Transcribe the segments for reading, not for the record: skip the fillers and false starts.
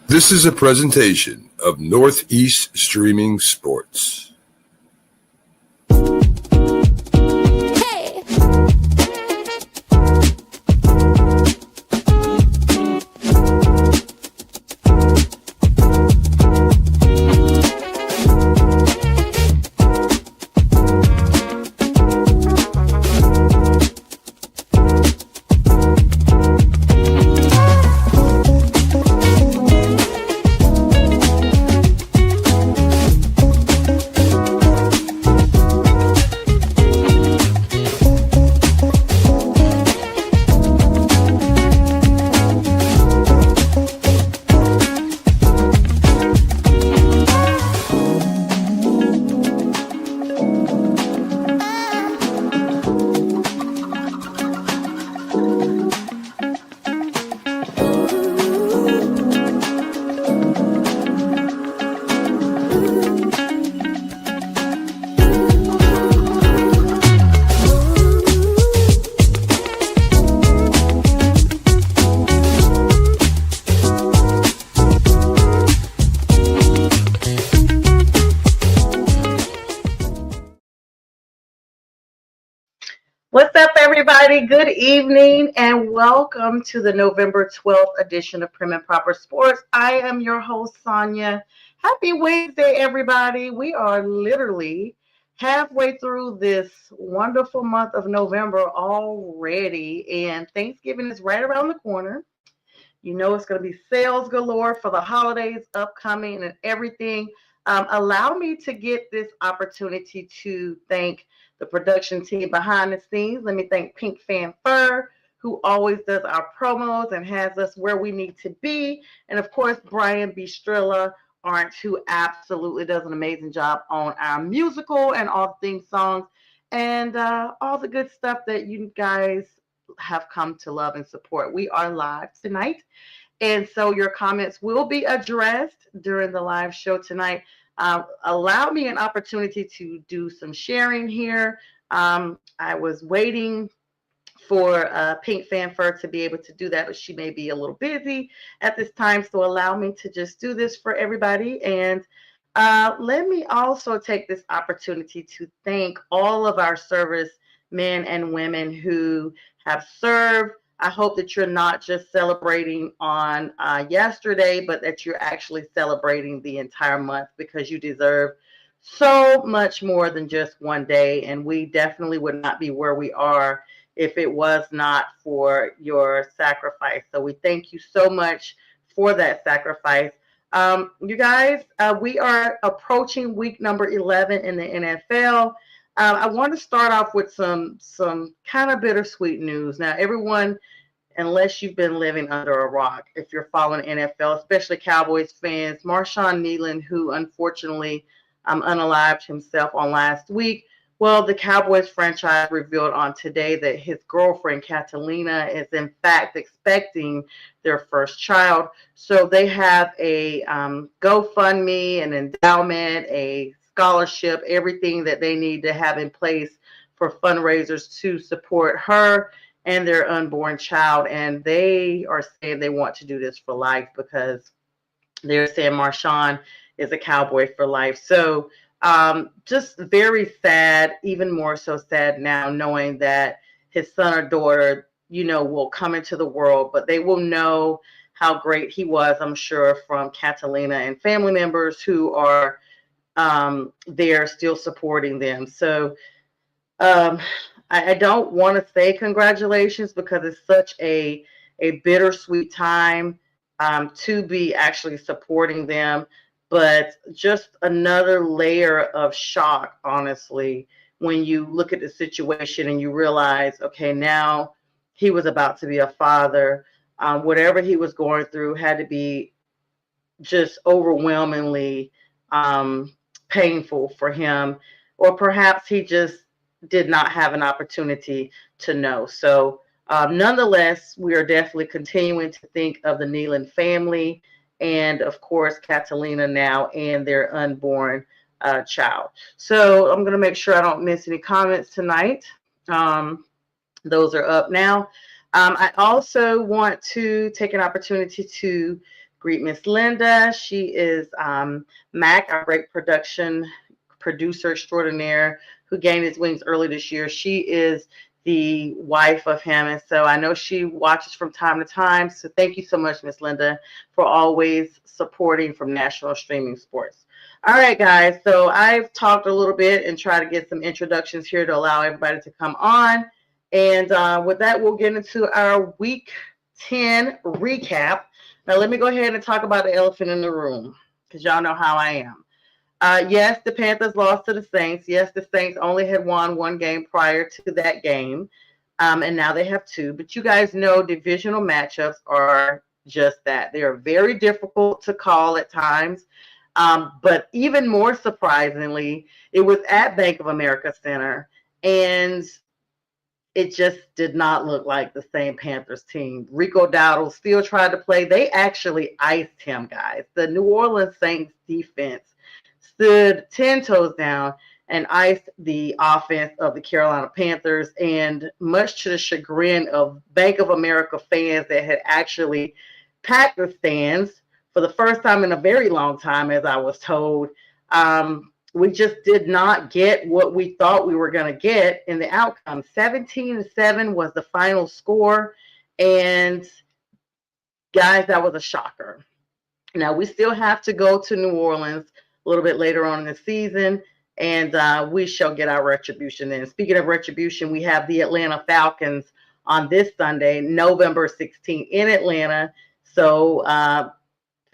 This is a presentation of Northeast Streaming Sports. What's up, everybody? Good evening and welcome to the November 12th edition of Prim and Proper Sports. I am your host, Sonia. Happy Wednesday, everybody. We are literally halfway through this wonderful month of November already, and Thanksgiving is right around the corner. You know it's going to be sales galore for the holidays upcoming and everything. Allow me to get this opportunity to thank the production team behind the scenes. Let me thank Pink Fan Fur, who always does our promos and has us where we need to be. And of course, Brian Bistrilla, who absolutely does an amazing job on our musical and all things songs and all the good stuff that you guys have come to love and support. We are live tonight, and so your comments will be addressed during the live show tonight. Allow me an opportunity to do some sharing here. I was waiting for Pink Fanfur to be able to do that, but she may be a little busy at this time, so allow me to just do this for everybody. And let me also take this opportunity to thank all of our service men and women who have served. I hope that you're not just celebrating on yesterday, but that you're actually celebrating the entire month, because you deserve so much more than just one day. And we definitely would not be where we are if it was not for your sacrifice. So we thank you so much for that sacrifice. You guys, we are approaching week number 11 in the NFL. I want to start off with some kind of bittersweet news. Now, everyone, unless you've been living under a rock, if you're following NFL, especially Cowboys fans, Marshawn Kneeland, who unfortunately unalived himself on last week. Well, the Cowboys franchise revealed on today that his girlfriend, Catalina, is in fact expecting their first child. So they have a GoFundMe, an endowment, a scholarship, everything that they need to have in place for fundraisers to support her and their unborn child. And they are saying they want to do this for life, because they're saying Marshawn is a Cowboy for life. So just very sad, even more so sad now, knowing that his son or daughter, will come into the world, but they will know how great he was, I'm sure, from Catalina and family members who are there still supporting them. So I don't want to say congratulations, because it's such a bittersweet time to be actually supporting them. But just another layer of shock, honestly, when you look at the situation and you realize, okay, now he was about to be a father. Whatever he was going through had to be just overwhelmingly painful for him, or perhaps he just did not have an opportunity to know. So nonetheless, we are definitely continuing to think of the Kneeland family, and of course Catalina now and their unborn child. So I'm going to make sure I don't miss any comments tonight. Those are up now. I also want to take an opportunity to greet Miss Linda. She is Mac, our great producer extraordinaire who gained his wings early this year. She is the wife of him, and so I know she watches from time to time. So thank you so much, Miss Linda, for always supporting from National Streaming Sports. All right, guys. So I've talked a little bit and try to get some introductions here to allow everybody to come on. And with that, we'll get into our Week 10 recap. Now, let me go ahead and talk about the elephant in the room because y'all know how I am. Yes, the Panthers lost to the Saints. Yes, the Saints only had won one game prior to that game, and now they have two. But you guys know divisional matchups are just that. They are very difficult to call at times. But even more surprisingly, it was at Bank of America Center, and it just did not look like the same Panthers team. Rico Dowdle still tried to play. They actually iced him, guys. The New Orleans Saints defense stood 10 toes down and iced the offense of the Carolina Panthers. And much to the chagrin of Bank of America fans that had actually packed the stands for the first time in a very long time, as I was told, we just did not get what we thought we were going to get in the outcome. 17-7 was the final score. And guys, that was a shocker. Now, we still have to go to New Orleans a little bit later on in the season, and we shall get our retribution then. Speaking of retribution, we have the Atlanta Falcons on this Sunday, November 16th in Atlanta. So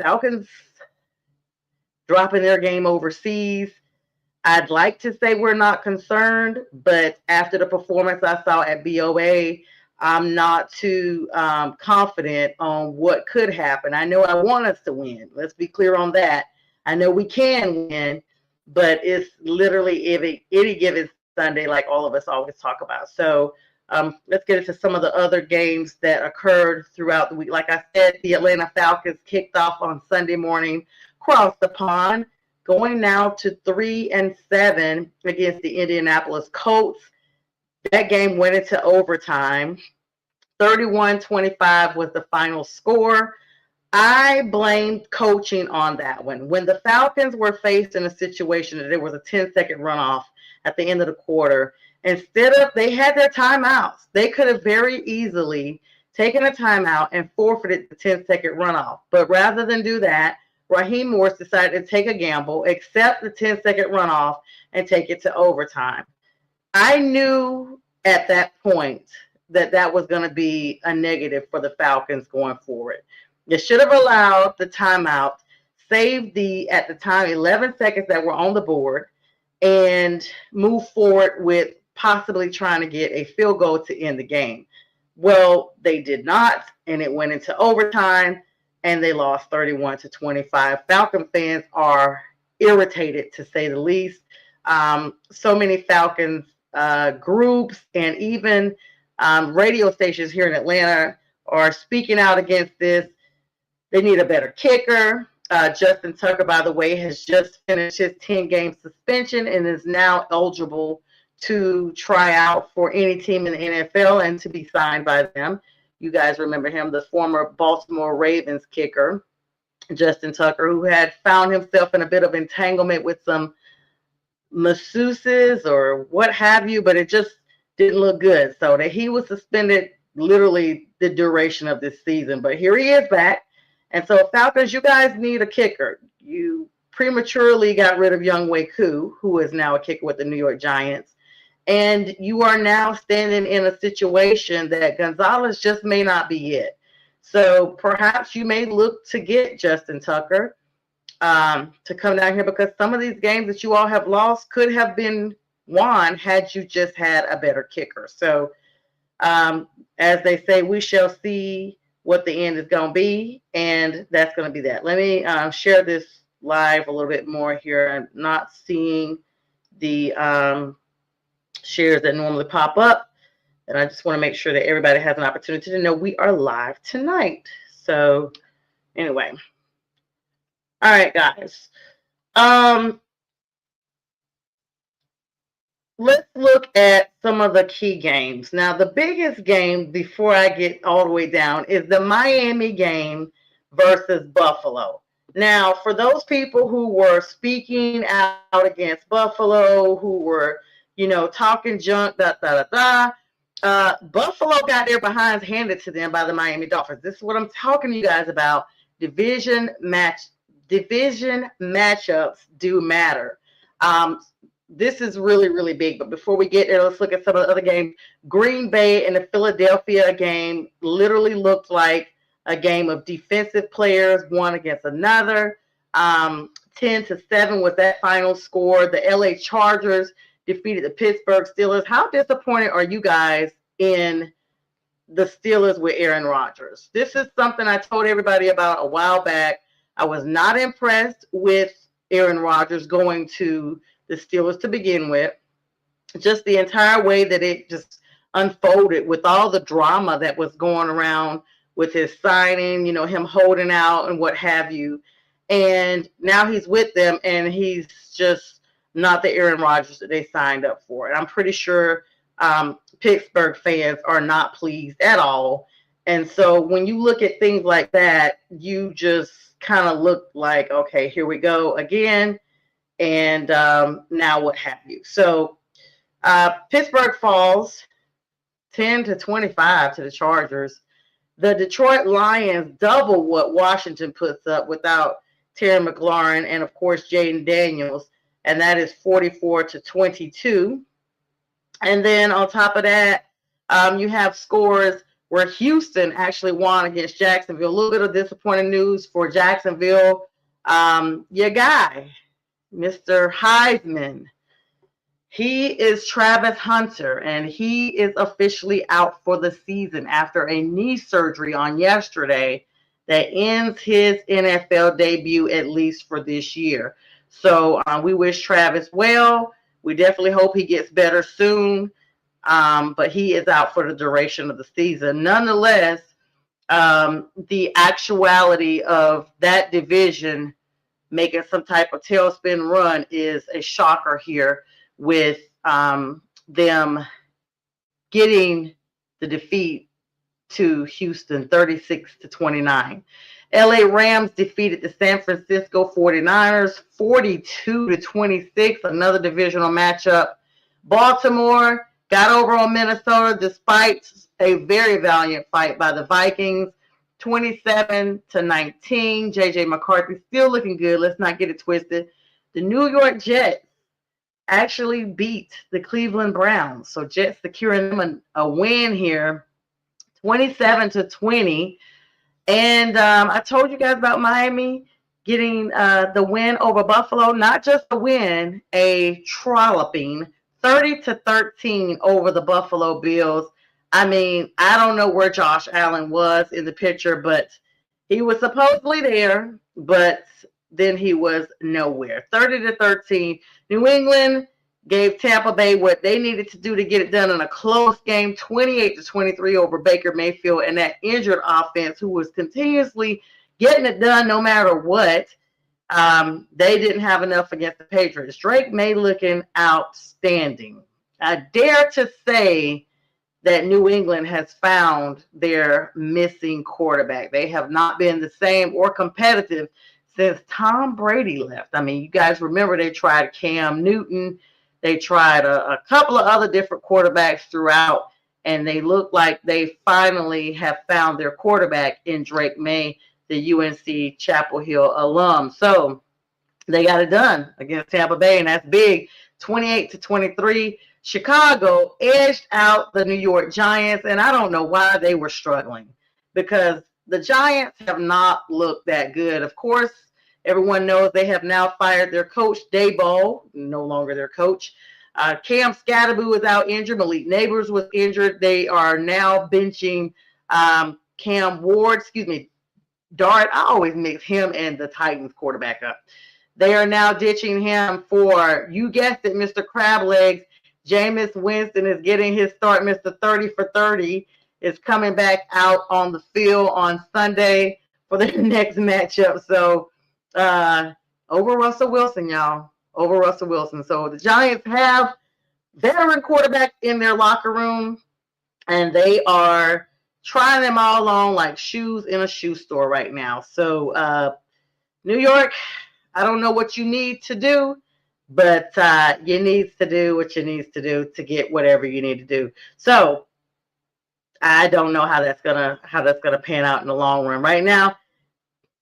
Falcons dropping their game overseas. I'd like to say we're not concerned, but after the performance I saw at BOA, I'm not too confident on what could happen. I know I want us to win. Let's be clear on that. I know we can win, but it's literally any given Sunday, like all of us always talk about. So let's get into some of the other games that occurred throughout the week. Like I said, the Atlanta Falcons kicked off on Sunday morning, across the pond, going now to 3-7 against the Indianapolis Colts. That game went into overtime. 31-25 was the final score. I blamed coaching on that one. When the Falcons were faced in a situation that there was a 10-second runoff at the end of the quarter, instead of, they had their timeouts. They could have very easily taken a timeout and forfeited the 10-second runoff. But rather than do that, Raheem Morris decided to take a gamble, accept the 10-second runoff, and take it to overtime. I knew at that point that that was going to be a negative for the Falcons going forward. They should have allowed the timeout, saved the, at the time, 11 seconds that were on the board, and move forward with possibly trying to get a field goal to end the game. Well, they did not, and it went into overtime, and they lost 31-25. Falcon fans are irritated, to say the least. So many Falcons groups and even radio stations here in Atlanta are speaking out against this. They need a better kicker. Justin Tucker, by the way, has just finished his 10-game suspension and is now eligible to try out for any team in the NFL and to be signed by them. You guys remember him, the former Baltimore Ravens kicker, Justin Tucker, who had found himself in a bit of entanglement with some masseuses or what have you, but it just didn't look good. So that he was suspended literally the duration of this season. But here he is back. And so, Falcons, you guys need a kicker. You prematurely got rid of Young Wei Koo, who is now a kicker with the New York Giants. And you are now standing in a situation that Gonzalez just may not be it. So perhaps you may look to get Justin Tucker to come down here, because some of these games that you all have lost could have been won had you just had a better kicker. So as they say, we shall see what the end is going to be, and that's going to be that. Let me share this live a little bit more here. I'm not seeing the shares that normally pop up, and I just want to make sure that everybody has an opportunity to know we are live tonight. So anyway, all right, guys. Let's look at some of the key games. Now, the biggest game before I get all the way down is the Miami game versus Buffalo. Now, for those people who were speaking out against Buffalo, who were, talking junk, Buffalo got their behinds handed to them by the Miami Dolphins. This is what I'm talking to you guys about. Division matchups do matter. This is really, really big. But before we get there, let's look at some of the other games. Green Bay and the Philadelphia game literally looked like a game of defensive players, one against another. 10-7 was that final score. The LA Chargers defeated the Pittsburgh Steelers. How disappointed are you guys in the Steelers with Aaron Rodgers? This is something I told everybody about a while back. I was not impressed with Aaron Rodgers going to the Steelers to begin with. Just the entire way that it just unfolded with all the drama that was going around with his signing, him holding out and what have you. And now he's with them, and he's just not the Aaron Rodgers that they signed up for. And I'm pretty sure Pittsburgh fans are not pleased at all. And so when you look at things like that, you just kind of look like, okay, here we go again. And now what have you. So Pittsburgh falls 10-25 to the Chargers. The Detroit Lions double what Washington puts up without Terry McLaurin and, of course, Jaden Daniels. And that is 44-22. And then on top of that, you have scores where Houston actually won against Jacksonville. A little bit of disappointing news for Jacksonville. Your guy, Mr. Heisman, he is Travis Hunter, and he is officially out for the season after a knee surgery on yesterday that ends his NFL debut, at least for this year. So we wish Travis well. We definitely hope he gets better soon, but he is out for the duration of the season. Nonetheless, the actuality of that division making some type of tailspin run is a shocker here, with them getting the defeat to Houston 36-29. LA Rams defeated the San Francisco 49ers 42-26, another divisional matchup. Baltimore got over on Minnesota despite a very valiant fight by the Vikings, 27-19. JJ McCarthy still looking good. Let's not get it twisted. The New York Jets actually beat the Cleveland Browns. So Jets securing them a win here, 27-20. And I told you guys about Miami getting the win over Buffalo. Not just a win, a trolloping, 30-13 over the Buffalo Bills. I mean, I don't know where Josh Allen was in the picture, but he was supposedly there, but then he was nowhere. 30-13. New England gave Tampa Bay what they needed to do to get it done in a close game, 28-23 over Baker Mayfield and that injured offense who was continuously getting it done no matter what. They didn't have enough against the Patriots. Drake May looking outstanding. I dare to say that New England has found their missing quarterback. They have not been the same or competitive since Tom Brady left. I mean, you guys remember they tried Cam Newton. They tried a couple of other different quarterbacks throughout, and they look like they finally have found their quarterback in Drake May, the UNC Chapel Hill alum. So they got it done against Tampa Bay, and that's big, 28-23. Chicago edged out the New York Giants, and I don't know why they were struggling, because the Giants have not looked that good. Of course, everyone knows they have now fired their coach, Daboll, no longer their coach. Cam Scatterboo is out injured. Malik Neighbors was injured. They are now benching Cam Ward, Dart. I always mix him and the Titans quarterback up. They are now ditching him for, you guessed it, Mr. Crab Legs. Jameis Winston is getting his start. Mr. 30 for 30 is coming back out on the field on Sunday for the next matchup. So over Russell Wilson, y'all. Over Russell Wilson. So the Giants have veteran quarterback in their locker room, and they are trying them all on like shoes in a shoe store right now. So New York, I don't know what you need to do, but you need to do what you need to do to get whatever you need to do. So I don't know how that's gonna pan out in the long run. Right now,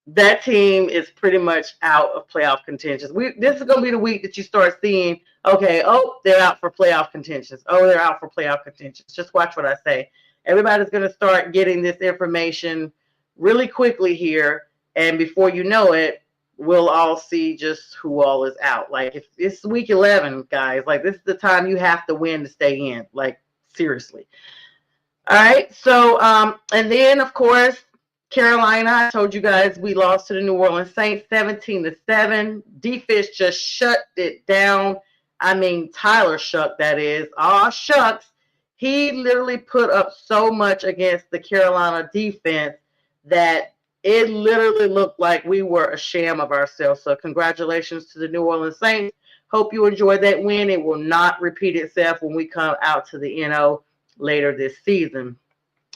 that team is pretty much out of playoff contention. This is going to be the week that you start seeing, okay, they're out for playoff contentions. Oh, they're out for playoff contentions. Just watch what I say. Everybody's going to start getting this information really quickly here. And before you know it, we'll all see just who all is out. Like, if it's week 11, guys, like, this is the time you have to win to stay in. Like, seriously. All right. So, and then, of course, Carolina, I told you guys we lost to the New Orleans Saints 17-7. Defense just shut it down. I mean, Tyler Shuck, that is. Aw, shucks. He literally put up so much against the Carolina defense that it literally looked like we were a sham of ourselves. So congratulations to the New Orleans Saints. Hope you enjoyed that win. It will not repeat itself when we come out to the NO later this season.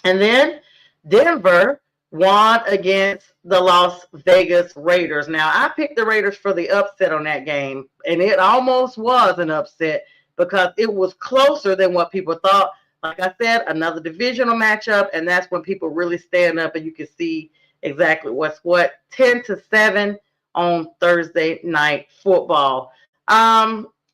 And then Denver won against the Las Vegas Raiders. Now, I picked the Raiders for the upset on that game, and it almost was an upset because it was closer than what people thought. Like I said, another divisional matchup, and that's when people really stand up and you can see exactly what's what. 10-7 on Thursday Night Football.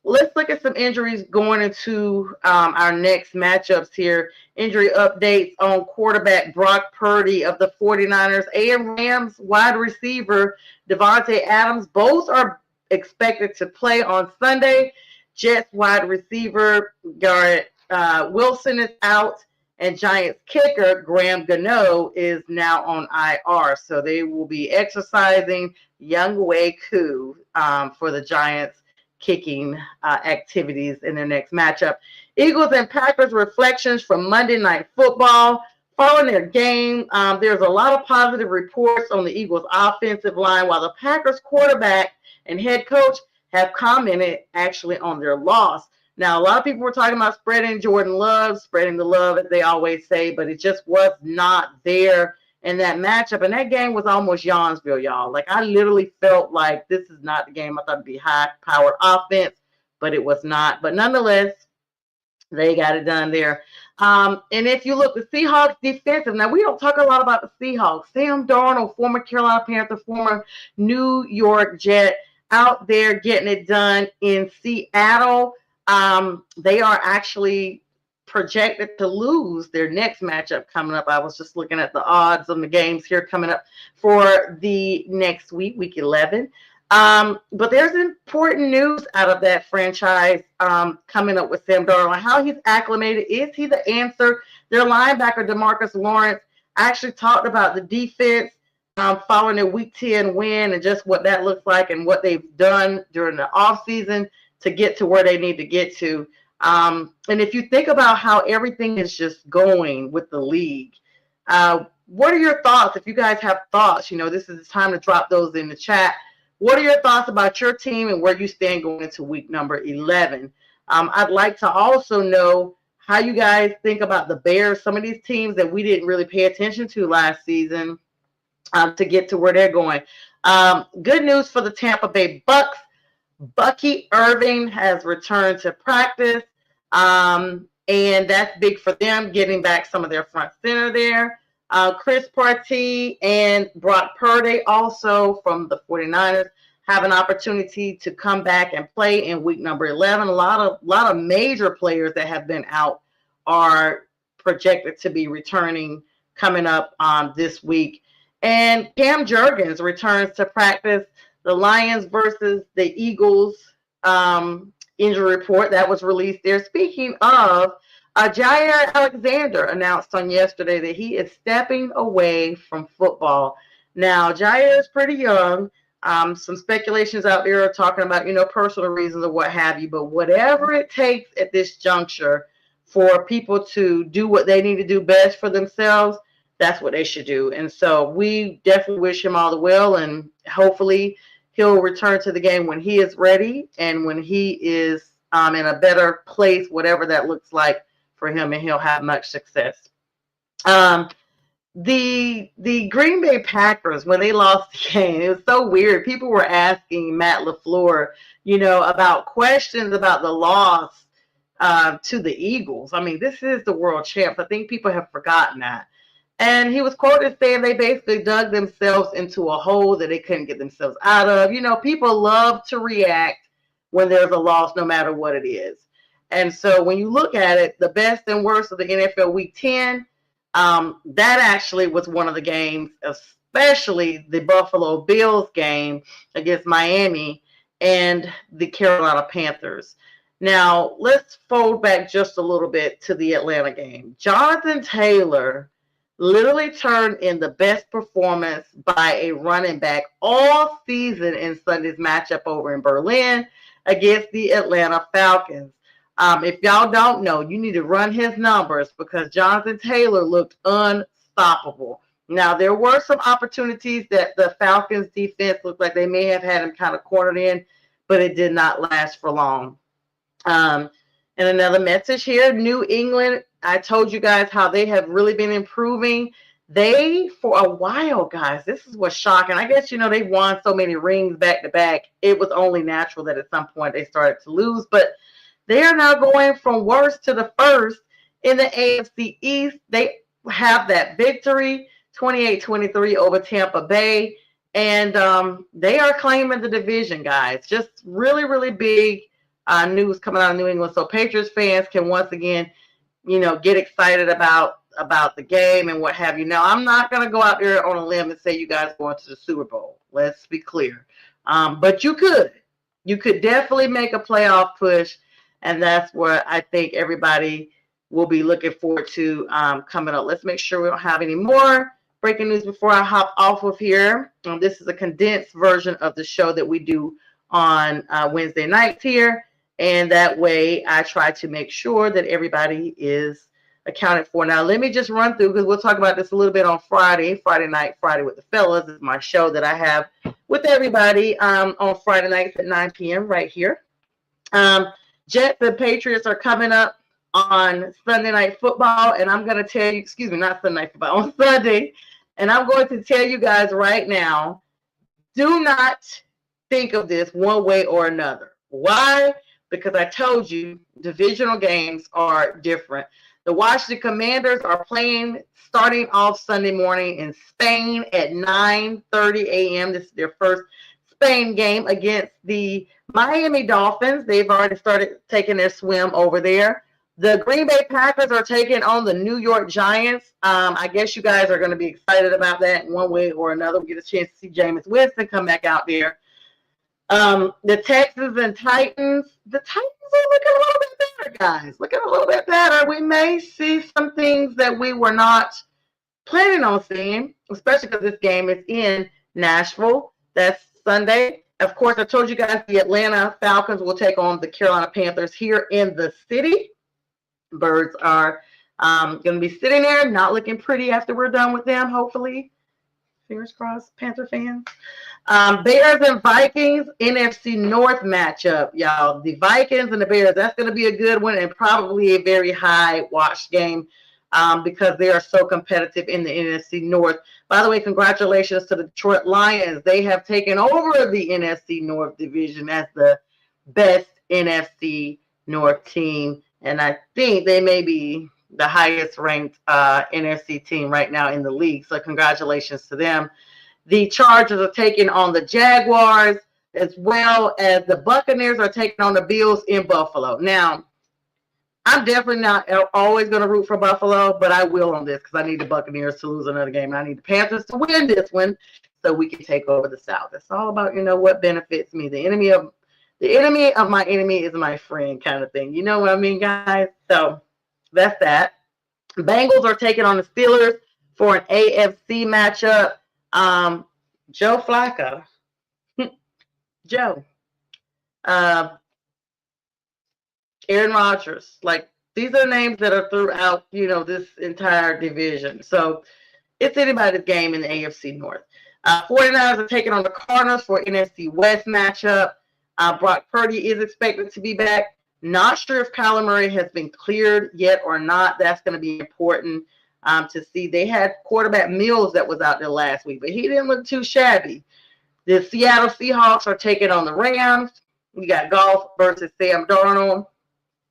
Let's look at some injuries going into our next matchups here. Injury updates on quarterback Brock Purdy of the 49ers and Rams wide receiver Devontae Adams. Both are expected to play on Sunday. Jets wide receiver Garrett Wilson is out, and Giants kicker Graham Gano is now on IR. So they will be exercising Younghoe Koo for the Giants kicking activities in their next matchup. Eagles and Packers reflections from Monday Night Football. Following their game, there's a lot of positive reports on the Eagles' offensive line, while the Packers quarterback and head coach have commented actually on their loss. Now, a lot of people were talking about spreading the love, as they always say, but it just was not there in that matchup. And that game was almost Yawnsville, y'all. Like, I literally felt like this is not the game. I thought it'd be high-powered offense, but it was not. But nonetheless, they got it done there. And if you look, the Seahawks defensive, now we don't talk a lot about the Seahawks. Sam Darnold, former Carolina Panther, former New York Jet, out there getting it done in Seattle. They are actually projected to lose their next matchup coming up. I was just looking at the odds on the games here coming up for the next week, week 11. But there's important news out of that franchise coming up with Sam Darnold. How he's acclimated. Is he the answer? Their linebacker, DeMarcus Lawrence, actually talked about the defense following their Week 10 win and just what that looks like and what they've done during the offseason to get to where they need to get to. And if you think about how everything is just going with the league, what are your thoughts? If you guys have thoughts, this is the time to drop those in the chat. What are your thoughts about your team and where you stand going into week number 11? I'd like to also know how you guys think about the Bears, some of these teams that we didn't really pay attention to last season to get to where they're going. Good news for the Tampa Bay Bucks. Bucky Irving has returned to practice, and that's big for them, getting back some of their front center there. Chris Partee and Brock Purdy, also from the 49ers, have an opportunity to come back and play in week number 11. A lot of major players that have been out are projected to be returning coming up this week. And Cam Jurgens returns to practice. The Lions versus the Eagles injury report that was released there. Speaking of, Jair Alexander announced on yesterday that he is stepping away from football. Now, Jair is pretty young. Some speculations out there are talking about, personal reasons or what have you. But whatever it takes at this juncture for people to do what they need to do best for themselves, that's what they should do. And so we definitely wish him all the well, and hopefully he'll return to the game when he is ready and when he is in a better place, whatever that looks like for him, and he'll have much success. the Green Bay Packers, when they lost the game, it was so weird. People were asking Matt LaFleur, about questions about the loss to the Eagles. I mean, this is the world champs. I think people have forgotten that. And he was quoted saying they basically dug themselves into a hole that they couldn't get themselves out of. People love to react when there's a loss, no matter what it is. And so when you look at it, the best and worst of the NFL Week 10, that actually was one of the games, especially the Buffalo Bills game against Miami and the Carolina Panthers. Now, let's fold back just a little bit to the Atlanta game. Jonathan Taylor literally turned in the best performance by a running back all season in Sunday's matchup over in Berlin against the Atlanta Falcons. If y'all don't know, you need to run his numbers because Jonathan Taylor looked unstoppable. Now, there were some opportunities that the Falcons defense looked like they may have had him kind of cornered in, but it did not last for long. And another message here, New England, I told you guys how they have really been improving. They, for a while, guys, this is what's shocking. I guess, they've won so many rings back to back. It was only natural that at some point they started to lose, but they are now going from worst to the first in the AFC East. They have that victory, 28-23 over Tampa Bay, and they are claiming the division, guys. Just really, really big news coming out of New England. So Patriots fans can once again, get excited about the game and what have you. Now, I'm not going to go out there on a limb and say you guys going to the Super Bowl. Let's be clear. But you could. You could definitely make a playoff push. And that's what I think everybody will be looking forward to coming up. Let's make sure we don't have any more breaking news before I hop off of here. This is a condensed version of the show that we do on Wednesday nights here. And that way I try to make sure that everybody is accounted for. Now, let me just run through because we'll talk about this a little bit on Friday night, Friday with the Fellas. This is my show that I have with everybody on Friday nights at 9 p.m. right here. Jets and Patriots are coming up on Sunday Night Football, and I'm going to tell you, not Sunday Night Football, on Sunday, and I'm going to tell you guys right now, do not think of this one way or another. Why? Because I told you divisional games are different. The Washington Commanders are playing starting off Sunday morning in Spain at 9:30 a.m. This is their first Spain game against the Miami Dolphins. They've already started taking their swim over there. The Green Bay Packers are taking on the New York Giants. I guess you guys are going to be excited about that in one way or another. We get a chance to see Jameis Winston come back out there. The Texans and Titans. The Titans are looking a little bit better, guys. Looking a little bit better. We may see some things that we were not planning on seeing, especially because this game is in Nashville. That's Sunday. Of course, I told you guys the Atlanta Falcons will take on the Carolina Panthers here in the city. Birds are going to be sitting there, not looking pretty after we're done with them, hopefully. Fingers crossed, Panther fans. Bears and Vikings, NFC North matchup, y'all. The Vikings and the Bears, that's going to be a good one and probably a very high-watched game because they are so competitive in the NFC North. By the way, congratulations to the Detroit Lions. They have taken over the NFC North division as the best NFC North team, and I think they may be the highest ranked NFC team right now in the league. So congratulations to them. The Chargers are taking on the Jaguars, as well as the Buccaneers are taking on the Bills in Buffalo. Now, I'm definitely not always going to root for Buffalo, but I will on this because I need the Buccaneers to lose another game. And I need the Panthers to win this one so we can take over the South. It's all about, what benefits me. The enemy of my enemy is my friend kind of thing. You know what I mean, guys? So that's that. Bengals are taking on the Steelers for an AFC matchup. Joe Flacco. Joe. Aaron Rodgers. These are names that are throughout, this entire division. So it's anybody's game in the AFC North. 49ers are taking on the Cardinals for NFC West matchup. Brock Purdy is expected to be back. Not sure if Kyler Murray has been cleared yet or not. That's going to be important. to see. They had quarterback Mills that was out there last week, but he didn't look too shabby. The Seattle Seahawks are taking on the Rams. We got Goff versus Sam Darnold.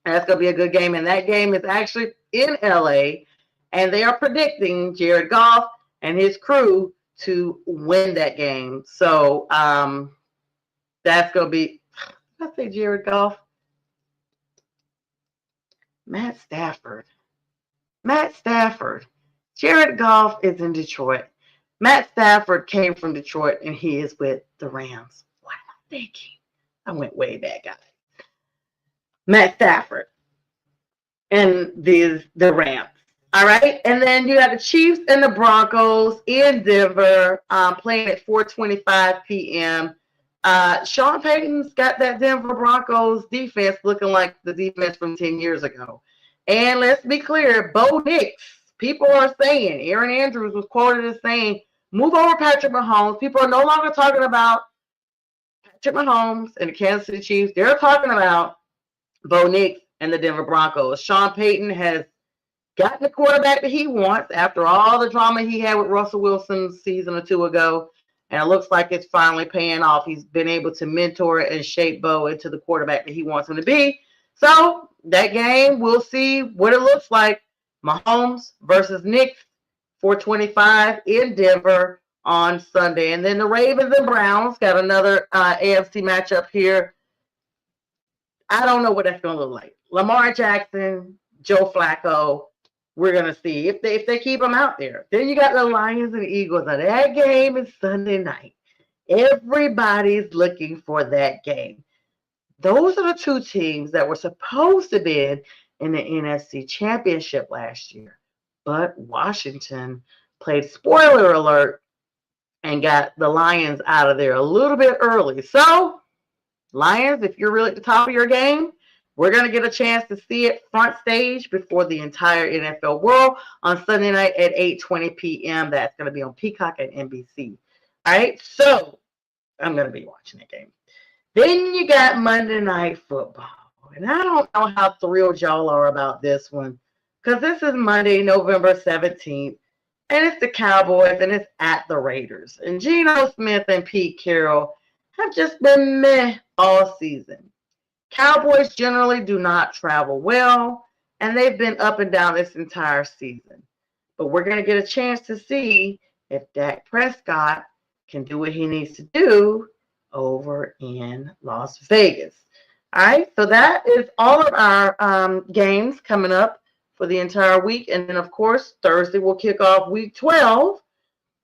That's going to be a good game, and that game is actually in LA, and they are predicting Jared Goff and his crew to win that game. So that's going to be, I say Jared Goff. Matt Stafford. Jared Goff is in Detroit. Matt Stafford came from Detroit, and he is with the Rams. What am I thinking? I went way back, guys. Matt Stafford and the Rams. All right. And then you have the Chiefs and the Broncos in Denver playing at 4:25 p.m. Sean Payton's got that Denver Broncos defense looking like the defense from 10 years ago. And let's be clear, Bo Nix, people are saying, Aaron Andrews was quoted as saying, move over Patrick Mahomes. People are no longer talking about Patrick Mahomes and the Kansas City Chiefs. They're talking about Bo Nix and the Denver Broncos. Sean Payton has gotten the quarterback that he wants after all the drama he had with Russell Wilson season or two ago. And it looks like it's finally paying off. He's been able to mentor and shape Bo into the quarterback that he wants him to be. So that game, we'll see what it looks like. Mahomes versus Nix, 4:25 in Denver on Sunday. And then the Ravens and Browns got another AFC matchup here. I don't know what that's going to look like. Lamar Jackson, Joe Flacco. We're going to see if they keep them out there. Then you got the Lions and Eagles. Now, that game is Sunday night. Everybody's looking for that game. Those are the two teams that were supposed to be in the NFC Championship last year. But Washington played spoiler alert and got the Lions out of there a little bit early. So, Lions, if you're really at the top of your game, we're going to get a chance to see it front stage before the entire NFL world on Sunday night at 8:20 p.m. That's going to be on Peacock and NBC. All right, so I'm going to be watching that game. Then you got Monday Night Football. And I don't know how thrilled y'all are about this one because this is Monday, November 17th, and it's the Cowboys, and it's at the Raiders. And Geno Smith and Pete Carroll have just been meh all season. Cowboys generally do not travel well, and they've been up and down this entire season. But we're going to get a chance to see if Dak Prescott can do what he needs to do over in Las Vegas. All right, so that is all of our games coming up for the entire week. And then, of course, Thursday will kick off week 12,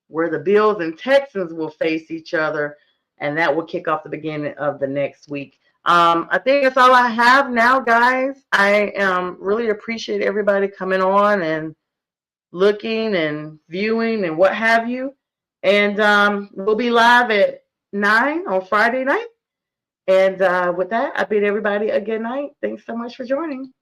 where the Bills and Texans will face each other, and that will kick off the beginning of the next week. I think that's all I have now, guys. I really appreciate everybody coming on and looking and viewing and what have you. And we'll be live at 9 on Friday night. And with that, I bid everybody a good night. Thanks so much for joining.